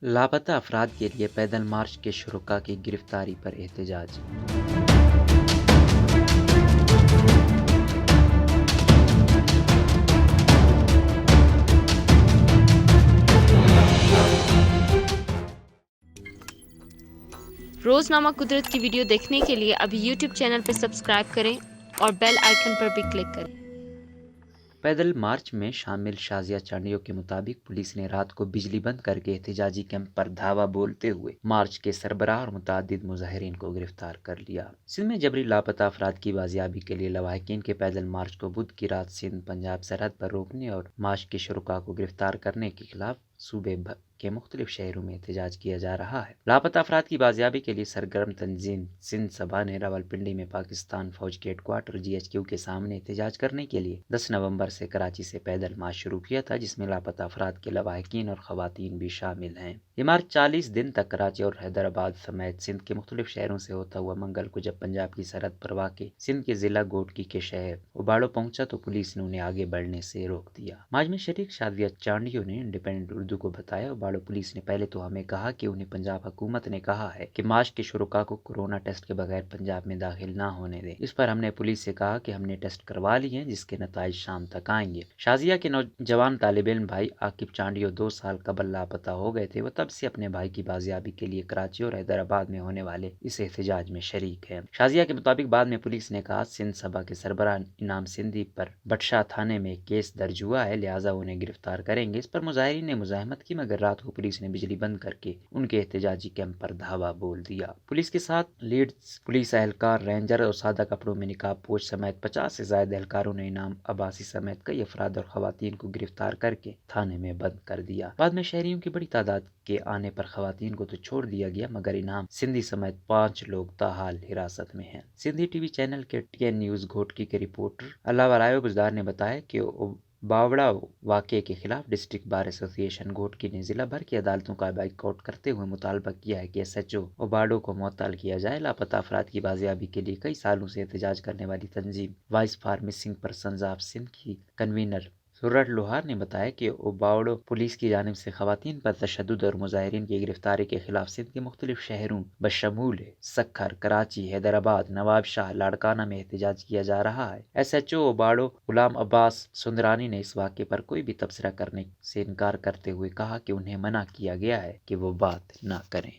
لاپتہ افراد کے لیے پیدل مارچ کے شرکاء کی گرفتاری پر احتجاج۔ روزنامہ قدرت کی ویڈیو دیکھنے کے لیے ابھی یوٹیوب چینل پر سبسکرائب کریں اور بیل آئیکن پر بھی کلک کریں۔ پیدل مارچ میں شامل شازیہ چانڈیو کے مطابق پولیس نے رات کو بجلی بند کر کے احتجاجی کیمپ پر دھاوا بولتے ہوئے مارچ کے سربراہ اور متعدد مظاہرین کو گرفتار کر لیا۔ سندھ میں جبری لاپتہ افراد کی بازیابی کے لیے لواحقین کے پیدل مارچ کو بدھ کی رات سندھ پنجاب سرحد پر روکنے اور مارچ کے شرکاء کو گرفتار کرنے کے خلاف صوبے بھر کے مختلف شہروں میں احتجاج کیا جا رہا ہے۔ لاپتہ افراد کی بازیابی کے لیے سرگرم تنظیم سندھ سبھا نے راولپنڈی میں پاکستان فوج کے ہیڈ کوارٹر GHQ کے سامنے احتجاج کرنے کے لیے 10 نومبر سے کراچی سے پیدل مارچ شروع کیا تھا، جس میں لاپتہ افراد کے لواحقین اور خواتین بھی شامل ہیں۔ یہ مارچ 40 دن تک کراچی اور حیدرآباد سمیت سندھ کے مختلف شہروں سے ہوتا ہوا منگل کو جب پنجاب کی سرحد پر واقع سندھ کے ضلع گوٹکی کے شہر اوباڑو پہنچا تو پولیس نے انہیں آگے بڑھنے سے روک دیا۔ مارچ میں شریک شازیہ چانڈیو نے انڈیپینڈنٹ اردو کو بتایا، اوباڑو پولیس نے پہلے تو ہمیں کہا کہ انہیں پنجاب حکومت نے کہا ہے کہ مارچ کے شرکاء کو کورونا ٹیسٹ کے بغیر پنجاب میں داخل نہ ہونے دیں۔ اس پر ہم نے پولیس سے کہا کہ ہم نے ٹیسٹ کروا لی ہیں، جس کے نتائج شام تک آئیں گے۔ شازیہ کے نوجوان طالب علم بھائی عاقب چانڈیو 2 سال قبل لاپتہ ہو گئے تھے۔ وہ تب سے اپنے بھائی کی بازیابی کے لیے کراچی اور حیدرآباد میں ہونے والے اس احتجاج میں شریک ہیں۔ شازیہ کے مطابق بعد میں پولیس نے کہا سندھ سبھا کے سربراہ انعام سندھی پر بٹشاہ تھانے میں کیس درج ہوا ہے، لہٰذا انہیں گرفتار کریں گے۔ اس پر مظاہرین نے مزاحمت کی، مگر رات کو پولیس نے بجلی بند کر کے ان کے احتجاجی کیمپ پر دھاوا بول دیا۔ پولیس کے ساتھ لیڈز پولیس اہلکار، رینجر اور سادہ کپڑوں میں نقاب پوش سمیت 50 سے زائد اہلکاروں نے انعام عباسی سمیت کئی افراد اور خواتین کو گرفتار کر کے تھانے میں بند کر دیا۔ بعد میں شہریوں کی بڑی تعداد کے آنے پر خواتین کو تو چھوڑ دیا گیا، مگر انعام سندھی سمیت 5 لوگ تاحال حراست میں ہیں۔ سندھی ٹی وی چینل کے TN نیوز گھوٹکی کے رپورٹر علاوہ رائے گزدار نے بتایا کہ باوڑا واقعے کے خلاف ڈسٹرکٹ بار ایسوسی ایشن گھوٹکی نے ضلع بھر کی عدالتوں کا بائیکاٹ کرتے ہوئے مطالبہ کیا ہے کہ SHO اوباڑو کو معطل کیا جائے۔ لاپتہ افراد کی بازیابی کے لیے کئی سالوں سے احتجاج کرنے والی تنظیم voice for missing persons of Sindh کی کنوینر سرٹ لوہار نے بتایا کہ اوباڑو پولیس کی جانب سے خواتین پر تشدد اور مظاہرین کی گرفتاری کے خلاف سندھ کے مختلف شہروں بشمول سکھر، کراچی، حیدرآباد، نواب شاہ، لاڑکانہ میں احتجاج کیا جا رہا ہے۔ SHO اوباڑو غلام عباس سندرانی نے اس واقعے پر کوئی بھی تبصرہ کرنے سے انکار کرتے ہوئے کہا کہ انہیں منع کیا گیا ہے کہ وہ بات نہ کریں۔